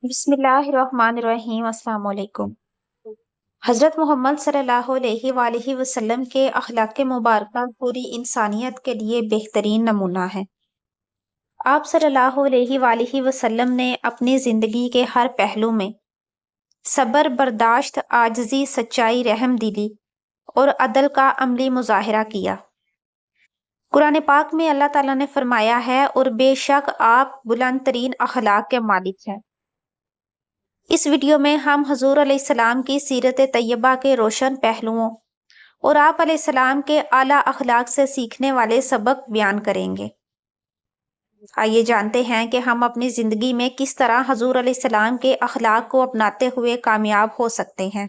بسم اللہ الرحمن الرحیم۔ السلام علیکم۔ حضرت محمد صلی اللہ علیہ وآلہ وسلم کے اخلاق مبارکہ پوری انسانیت کے لیے بہترین نمونہ ہے۔ آپ صلی اللہ علیہ وآلہ وسلم نے اپنی زندگی کے ہر پہلو میں صبر، برداشت، عاجزی، سچائی، رحم دلی اور عدل کا عملی مظاہرہ کیا۔ قرآن پاک میں اللہ تعالیٰ نے فرمایا ہے، اور بے شک آپ بلند ترین اخلاق کے مالک ہیں۔ اس ویڈیو میں ہم حضور علیہ السلام کی سیرت طیبہ کے روشن پہلوؤں اور آپ علیہ السلام کے اعلیٰ اخلاق سے سیکھنے والے سبق بیان کریں گے۔ آئیے جانتے ہیں کہ ہم اپنی زندگی میں کس طرح حضور علیہ السلام کے اخلاق کو اپناتے ہوئے کامیاب ہو سکتے ہیں۔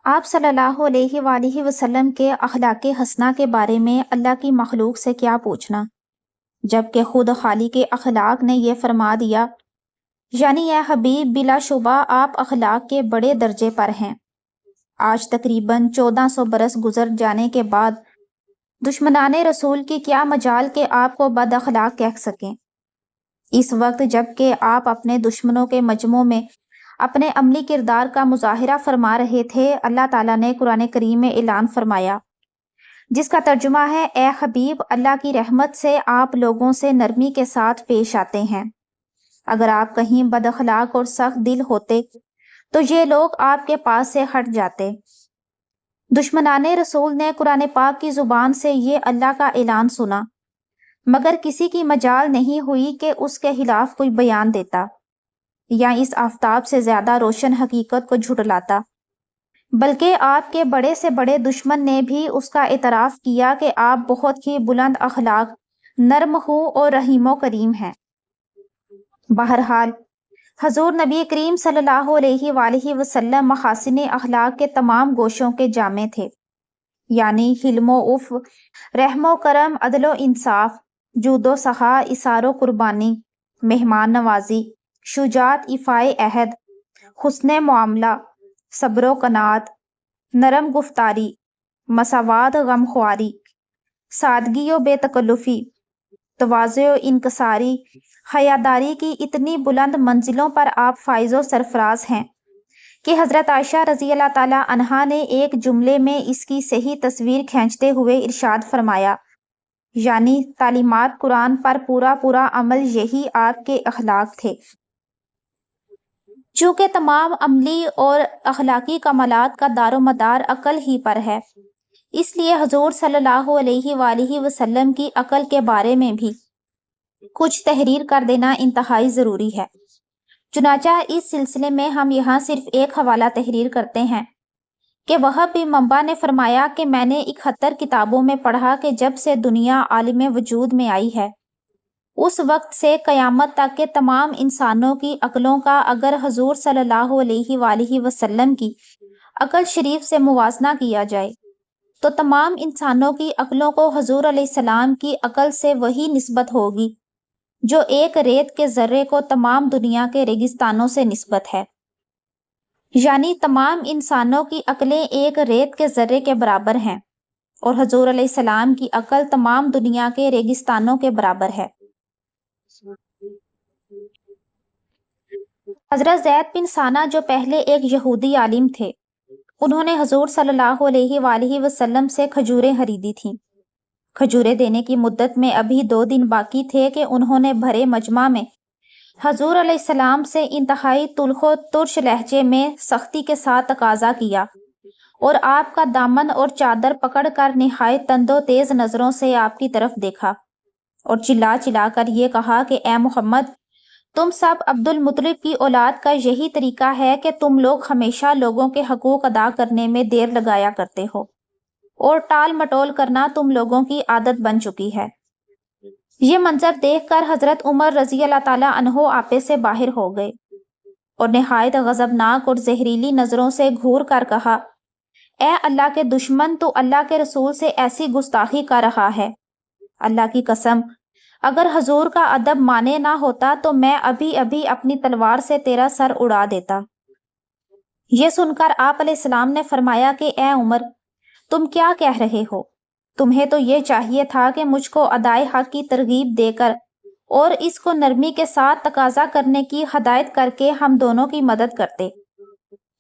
آپ صلی اللہ علیہ وآلہ وسلم کے اخلاق حسنہ کے بارے میں اللہ کی مخلوق سے کیا پوچھنا، جبکہ خود خالق اخلاق نے یہ فرما دیا، یعنی اے حبیب، بلا شبہ آپ اخلاق کے بڑے درجے پر ہیں۔ آج تقریباً 1400 برس گزر جانے کے بعد دشمنان رسول کی کیا مجال کہ آپ کو بد اخلاق کہہ سکیں۔ اس وقت جب کہ آپ اپنے دشمنوں کے مجمع میں اپنے عملی کردار کا مظاہرہ فرما رہے تھے، اللہ تعالیٰ نے قرآن کریم میں اعلان فرمایا، جس کا ترجمہ ہے، اے حبیب، اللہ کی رحمت سے آپ لوگوں سے نرمی کے ساتھ پیش آتے ہیں۔ اگر آپ کہیں بد اخلاق اور سخت دل ہوتے تو یہ لوگ آپ کے پاس سے ہٹ جاتے۔ دشمنان رسول نے قرآن پاک کی زبان سے یہ اللہ کا اعلان سنا، مگر کسی کی مجال نہیں ہوئی کہ اس کے خلاف کوئی بیان دیتا یا اس آفتاب سے زیادہ روشن حقیقت کو جھٹلاتا، بلکہ آپ کے بڑے سے بڑے دشمن نے بھی اس کا اعتراف کیا کہ آپ بہت ہی بلند اخلاق، نرم خو اور رحیم و کریم ہیں۔ بہرحال حضور نبی کریم صلی اللہ علیہ وآلہ وسلم محاسن اخلاق کے تمام گوشوں کے جامع تھے، یعنی حلم و عفو، رحم و کرم، عدل و انصاف، جود و سخا، اثار و قربانی، مہمان نوازی، شجاعت، ایفائے عہد، حسن معاملہ، صبر و قناعت، نرم گفتاری، مساوات، غمخواری، سادگی و بے تکلفی، تواضع و انکساری، حیاداری کی اتنی بلند منزلوں پر آپ فائز و سرفراز ہیں کہ حضرت عائشہ رضی اللہ تعالی عنہا نے ایک جملے میں اس کی صحیح تصویر کھینچتے ہوئے ارشاد فرمایا، یعنی تعلیمات قرآن پر پورا عمل، یہی آپ کے اخلاق تھے۔ چونکہ تمام عملی اور اخلاقی کمالات کا دار و مدار عقل ہی پر ہے، اس لیے حضور صلی اللہ علیہ وآلہ وسلم کی عقل کے بارے میں بھی کچھ تحریر کر دینا انتہائی ضروری ہے۔ چنانچہ اس سلسلے میں ہم یہاں صرف ایک حوالہ تحریر کرتے ہیں کہ وہب بن منبع نے فرمایا کہ میں نے 71 کتابوں میں پڑھا کہ جب سے دنیا عالم وجود میں آئی ہے، اس وقت سے قیامت تک کے تمام انسانوں کی عقلوں کا اگر حضور صلی اللہ علیہ وآلہ وسلم کی عقل شریف سے موازنہ کیا جائے تو تمام انسانوں کی عقلوں کو حضور علیہ السلام کی عقل سے وہی نسبت ہوگی جو ایک ریت کے ذرے کو تمام دنیا کے ریگستانوں سے نسبت ہے، یعنی تمام انسانوں کی عقلیں ایک ریت کے ذرے کے برابر ہیں، اور حضور علیہ السلام کی عقل تمام دنیا کے ریگستانوں کے برابر ہے۔ حضرت زید بن ثانہ جو پہلے ایک یہودی عالم تھے، انہوں نے حضور صلی اللہ علیہ وآلہ وسلم سے کھجوریں خریدی تھیں۔ کھجوریں دینے کی مدت میں ابھی 2 دن باقی تھے کہ انہوں نے بھرے مجمع میں حضور علیہ السلام سے انتہائی تلخ و ترش لہجے میں سختی کے ساتھ تقاضا کیا، اور آپ کا دامن اور چادر پکڑ کر نہایت تند و تیز نظروں سے آپ کی طرف دیکھا اور چلا چلا کر یہ کہا کہ اے محمد، تم سب عبد المطلب کی اولاد کا یہی طریقہ ہے کہ تم لوگ ہمیشہ لوگوں کے حقوق ادا کرنے میں دیر لگایا کرتے ہو، اور ٹال مٹول کرنا تم لوگوں کی عادت بن چکی ہے۔ یہ منظر دیکھ کر حضرت عمر رضی اللہ تعالیٰ عنہ آپے سے باہر ہو گئے اور نہایت غضبناک اور زہریلی نظروں سے گھور کر کہا، اے اللہ کے دشمن، تو اللہ کے رسول سے ایسی گستاخی کر رہا ہے۔ اللہ کی قسم، اگر حضور کا ادب مانے نہ ہوتا تو میں ابھی ابھی اپنی تلوار سے تیرا سر اڑا دیتا۔ یہ سن کر آپ علیہ السلام نے فرمایا کہ اے عمر، تم کیا کہہ رہے ہو؟ تمہیں تو یہ چاہیے تھا کہ مجھ کو ادائے حق کی ترغیب دے کر اور اس کو نرمی کے ساتھ تقاضا کرنے کی ہدایت کر کے ہم دونوں کی مدد کرتے۔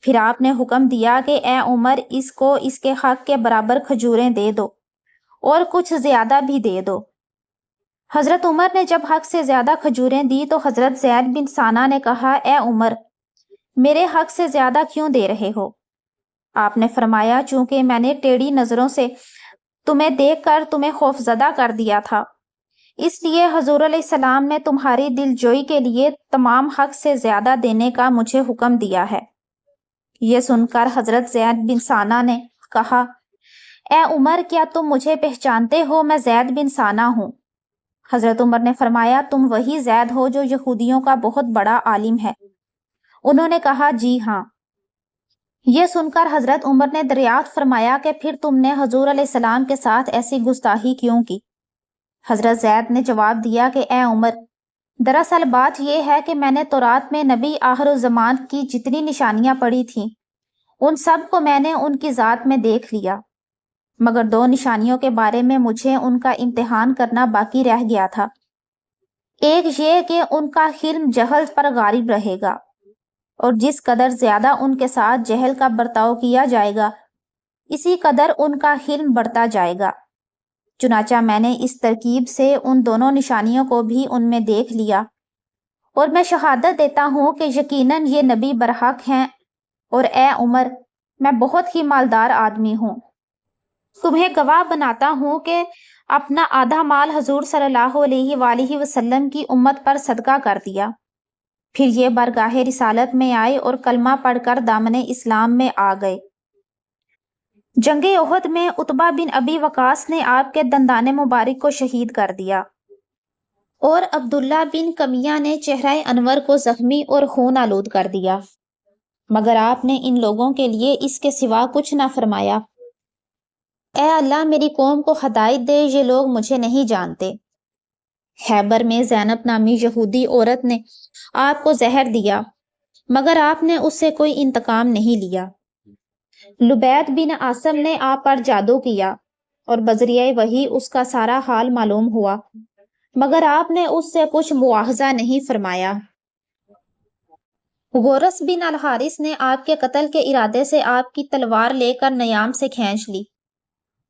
پھر آپ نے حکم دیا کہ اے عمر، اس کو اس کے حق کے برابر کھجوریں دے دو اور کچھ زیادہ بھی دے دو۔ حضرت عمر نے جب حق سے زیادہ کھجوریں دی تو حضرت زید بن ثانہ نے کہا، اے عمر، میرے حق سے زیادہ کیوں دے رہے ہو؟ آپ نے فرمایا، چونکہ میں نے ٹیڑھی نظروں سے تمہیں دیکھ کر تمہیں خوفزدہ کر دیا تھا، اس لیے حضور علیہ السلام نے تمہاری دل جوئی کے لیے تمام حق سے زیادہ دینے کا مجھے حکم دیا ہے۔ یہ سن کر حضرت زید بن ثانہ نے کہا، اے عمر، کیا تم مجھے پہچانتے ہو؟ میں زید بن ثانہ ہوں۔ حضرت عمر نے فرمایا، تم وہی زید ہو جو یہودیوں کا بہت بڑا عالم ہے؟ انہوں نے کہا، جی ہاں۔ یہ سن کر حضرت عمر نے دریافت فرمایا کہ پھر تم نے حضور علیہ السلام کے ساتھ ایسی گستاخی کیوں کی؟ حضرت زید نے جواب دیا کہ اے عمر، دراصل بات یہ ہے کہ میں نے تورات میں نبی آخر الزمان کی جتنی نشانیاں پڑھی تھیں ان سب کو میں نے ان کی ذات میں دیکھ لیا، مگر 2 نشانیوں کے بارے میں مجھے ان کا امتحان کرنا باقی رہ گیا تھا۔ ایک یہ کہ ان کا حلم جہل پر غالب رہے گا، اور جس قدر زیادہ ان کے ساتھ جہل کا برتاؤ کیا جائے گا اسی قدر ان کا حلم بڑھتا جائے گا۔ چنانچہ میں نے اس ترکیب سے ان دونوں نشانیوں کو بھی ان میں دیکھ لیا، اور میں شہادت دیتا ہوں کہ یقیناً یہ نبی برحق ہیں، اور اے عمر، میں بہت ہی مالدار آدمی ہوں۔ تمہیں گواہ بناتا ہوں کہ اپنا آدھا مال حضور صلی اللہ علیہ وآلہ وسلم کی امت پر صدقہ کر دیا۔ پھر یہ بارگاہ رسالت میں آئے اور کلمہ پڑھ کر دامن اسلام میں آ گئے۔ جنگ احد میں عتبہ بن ابی وقاص نے آپ کے دندان مبارک کو شہید کر دیا، اور عبداللہ بن کمیہ نے چہرہ انور کو زخمی اور خون آلود کر دیا، مگر آپ نے ان لوگوں کے لیے اس کے سوا کچھ نہ فرمایا۔ اے اللہ، میری قوم کو ہدایت دے، یہ لوگ مجھے نہیں جانتے۔ خیبر میں زینب نامی یہودی عورت نے آپ کو زہر دیا، مگر آپ نے اس سے کوئی انتقام نہیں لیا۔ لبید بن عاصم نے آپ پر جادو کیا اور بذریعہ وحی اس کا سارا حال معلوم ہوا، مگر آپ نے اس سے کچھ مواخذہ نہیں فرمایا۔ غورث بن الحارث نے آپ کے قتل کے ارادے سے آپ کی تلوار لے کر نیام سے کھینچ لی۔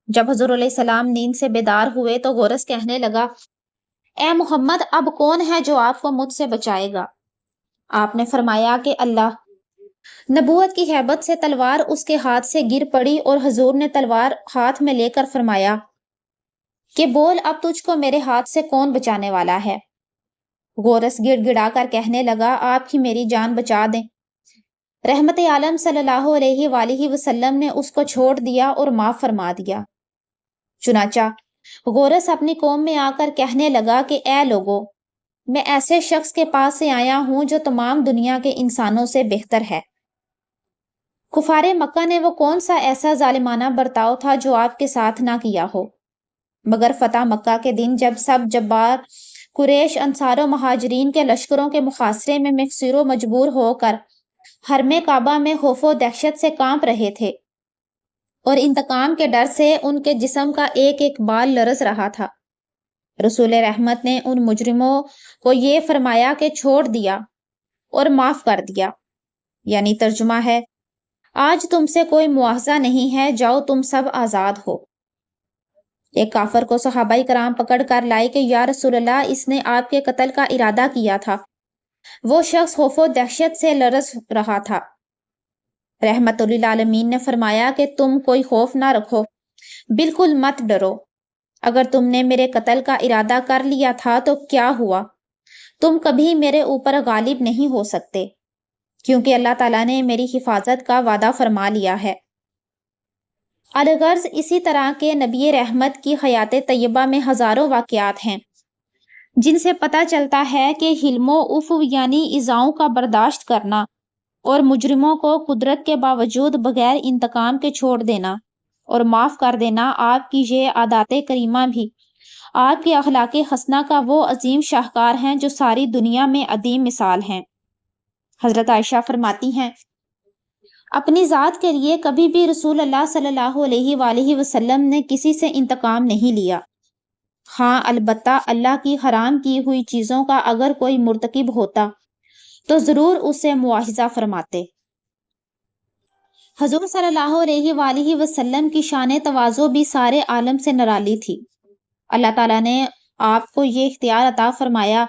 جب حضور علیہ السلام نیند سے بیدار ہوئے تو غورث کہنے لگا، اے محمد، اب کون ہے جو آپ کو مجھ سے بچائے گا؟ آپ نے فرمایا کہ اللہ۔ نبوت کی ہیبت سے تلوار اس کے ہاتھ سے گر پڑی اور حضور نے تلوار ہاتھ میں لے کر فرمایا کہ بول، اب تجھ کو میرے ہاتھ سے کون بچانے والا ہے؟ غورث گڑ گڑا کر کہنے لگا، آپ ہی میری جان بچا دیں۔ رحمت عالم صلی اللہ علیہ وآلہ وسلم نے اس کو چھوڑ دیا اور معاف فرما دیا۔ چنانچہ غورث اپنی قوم میں آ کر کہنے لگا کہ اے لوگو، میں ایسے شخص کے پاس سے آیا ہوں جو تمام دنیا کے انسانوں سے بہتر ہے۔ کفار مکہ نے وہ کون سا ایسا ظالمانہ برتاؤ تھا جو آپ کے ساتھ نہ کیا ہو؟ مگر فتح مکہ کے دن جب سب جبار قریش، انصار و مہاجرین کے لشکروں کے محاصرے میں مکسور و مجبور ہو کر حرم کعبہ میں خوف و دہشت سے کانپ رہے تھے، اور انتقام کے ڈر سے ان کے جسم کا ایک ایک بال لرز رہا تھا، رسول رحمت نے ان مجرموں کو یہ فرمایا کہ چھوڑ دیا اور معاف کر دیا، یعنی ترجمہ ہے، آج تم سے کوئی مواخذہ نہیں ہے، جاؤ تم سب آزاد ہو۔ ایک کافر کو صحابہ کرام پکڑ کر لائے کہ یا رسول اللہ، اس نے آپ کے قتل کا ارادہ کیا تھا۔ وہ شخص خوف و دہشت سے لرز رہا تھا۔ رحمت للعالمین نے فرمایا کہ تم کوئی خوف نہ رکھو، بالکل مت ڈرو۔ اگر تم نے میرے قتل کا ارادہ کر لیا تھا تو کیا ہوا؟ تم کبھی میرے اوپر غالب نہیں ہو سکتے، کیونکہ اللہ تعالیٰ نے میری حفاظت کا وعدہ فرما لیا ہے۔ الغرض اسی طرح کے نبی رحمت کی حیات طیبہ میں ہزاروں واقعات ہیں جن سے پتہ چلتا ہے کہ حلم و عفو یعنی ایذاؤں کا برداشت کرنا اور مجرموں کو قدرت کے باوجود بغیر انتقام کے چھوڑ دینا اور معاف کر دینا، آپ کی یہ عادات کریمہ بھی آپ کی اخلاق حسنہ کا وہ عظیم شاہکار ہیں جو ساری دنیا میں عدیم مثال ہیں۔ حضرت عائشہ فرماتی ہیں، اپنی ذات کے لیے کبھی بھی رسول اللہ صلی اللہ علیہ وآلہ وسلم نے کسی سے انتقام نہیں لیا۔ ہاں البتہ اللہ کی حرام کی ہوئی چیزوں کا اگر کوئی مرتکب ہوتا تو ضرور اسے مواخذہ فرماتے۔ حضور صلی اللہ علیہ وآلہ وسلم کی شان تواضع بھی سارے عالم سے نرالی تھی۔ اللہ تعالیٰ نے آپ کو یہ اختیار عطا فرمایا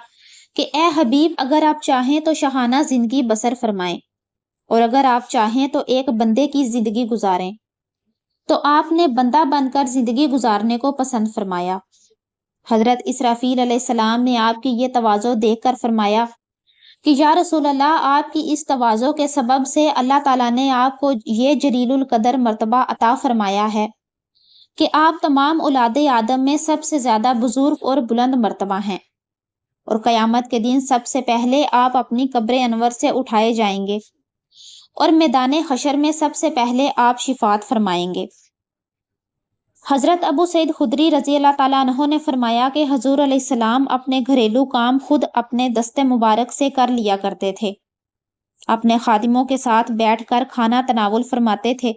کہ اے حبیب اگر آپ چاہیں تو شاہانہ زندگی بسر فرمائیں اور اگر آپ چاہیں تو ایک بندے کی زندگی گزاریں، تو آپ نے بندہ بن کر زندگی گزارنے کو پسند فرمایا۔ حضرت اسرافیل علیہ السلام نے آپ کی یہ تواضع دیکھ کر فرمایا کہ یا رسول اللہ، آپ کی اس تواضع کے سبب سے اللہ تعالیٰ نے آپ کو یہ جلیل القدر مرتبہ عطا فرمایا ہے کہ آپ تمام اولاد آدم میں سب سے زیادہ بزرگ اور بلند مرتبہ ہیں، اور قیامت کے دن سب سے پہلے آپ اپنی قبر انور سے اٹھائے جائیں گے اور میدان حشر میں سب سے پہلے آپ شفاعت فرمائیں گے۔ حضرت ابو سعید خدری رضی اللہ تعالیٰ عنہ نے فرمایا کہ حضور علیہ السلام اپنے گھریلو کام خود اپنے دست مبارک سے کر لیا کرتے تھے، اپنے خادموں کے ساتھ بیٹھ کر کھانا تناول فرماتے تھے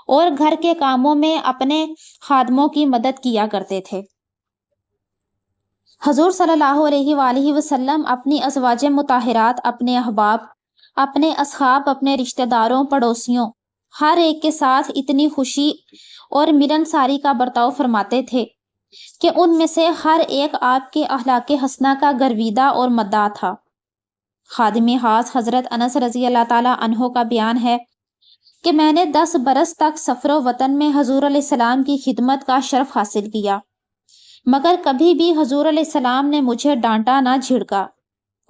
اور گھر کے کاموں میں اپنے خادموں کی مدد کیا کرتے تھے۔ حضور صلی اللہ علیہ وآلہ وسلم اپنی ازواج مطہرات، اپنے احباب، اپنے اصحاب، اپنے رشتہ داروں، پڑوسیوں، ہر ایک کے ساتھ اتنی خوشی اور ملنساری کا برتاؤ فرماتے تھے کہ ان میں سے ہر ایک آپ کے اخلاق حسنہ کا گرویدہ اور مداح تھا۔ خادم خاص حضرت انس رضی اللہ تعالیٰ عنہ کا بیان ہے کہ میں نے 10 برس تک سفر و وطن میں حضور علیہ السلام کی خدمت کا شرف حاصل کیا، مگر کبھی بھی حضور علیہ السلام نے مجھے ڈانٹا نہ جھڑکا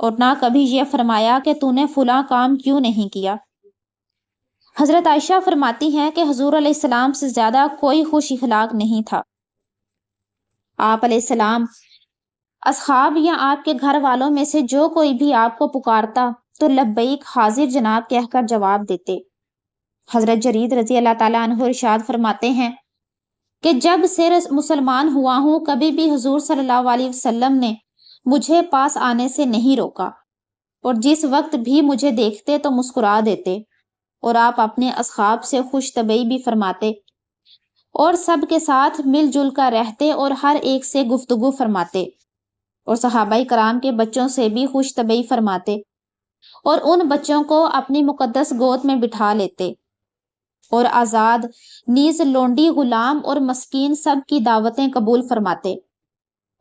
اور نہ کبھی یہ فرمایا کہ تو نے فلاں کام کیوں نہیں کیا۔ حضرت عائشہ فرماتی ہیں کہ حضور علیہ السلام سے زیادہ کوئی خوش اخلاق نہیں تھا۔ آپ علیہ السلام اصحاب یا آپ کے گھر والوں میں سے جو کوئی بھی آپ کو پکارتا تو لبیک حاضر جناب کہہ کر جواب دیتے۔ حضرت جرید رضی اللہ تعالیٰ عنہ ارشاد فرماتے ہیں کہ جب سے مسلمان ہوا ہوں کبھی بھی حضور صلی اللہ علیہ وسلم نے مجھے پاس آنے سے نہیں روکا، اور جس وقت بھی مجھے دیکھتے تو مسکرا دیتے، اور آپ اپنے اصحاب سے خوش طبعی بھی فرماتے اور سب کے ساتھ مل جل کر رہتے اور ہر ایک سے گفتگو فرماتے، اور صحابہ کرام کے بچوں سے بھی خوش طبعی فرماتے اور ان بچوں کو اپنی مقدس گود میں بٹھا لیتے، اور آزاد نیز لونڈی، غلام اور مسکین سب کی دعوتیں قبول فرماتے،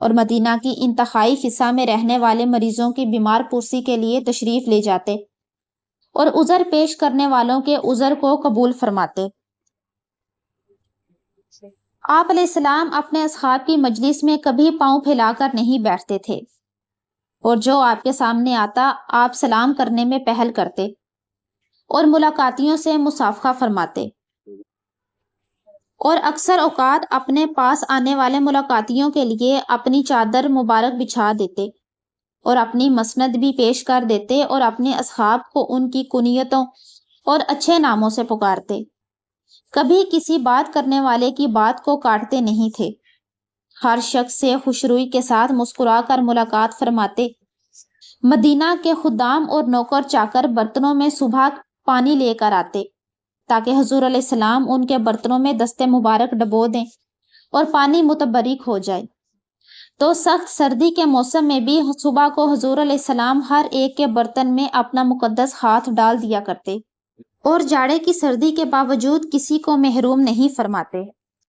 اور مدینہ کی انتہائی خصہ میں رہنے والے مریضوں کی بیمار پرسی کے لیے تشریف لے جاتے اور عذر پیش کرنے والوں کے عذر کو قبول فرماتے۔ آپ علیہ السلام اپنے اصحاب کی مجلس میں کبھی پاؤں پھیلا کر نہیں بیٹھتے تھے، اور جو آپ کے سامنے آتا آپ سلام کرنے میں پہل کرتے اور ملاقاتیوں سے مصافحہ فرماتے، اور اکثر اوقات اپنے پاس آنے والے ملاقاتیوں کے لیے اپنی چادر مبارک بچھا دیتے اور اپنی مسند بھی پیش کر دیتے اور اپنے اصحاب کو ان کی کنیتوں اور اچھے ناموں سے پکارتے۔ کبھی کسی بات کرنے والے کی بات کو کاٹتے نہیں تھے، ہر شخص سے خوشروئی کے ساتھ مسکرا کر ملاقات فرماتے۔ مدینہ کے خدام اور نوکر چاکر برتنوں میں صبح پانی لے کر آتے تاکہ حضور علیہ السلام ان کے برتنوں میں دست مبارک ڈبو دیں اور پانی متبرک ہو جائے، تو سخت سردی کے موسم میں بھی صبح کو حضور علیہ السلام ہر ایک کے برتن میں اپنا مقدس ہاتھ ڈال دیا کرتے اور جاڑے کی سردی کے باوجود کسی کو محروم نہیں فرماتے۔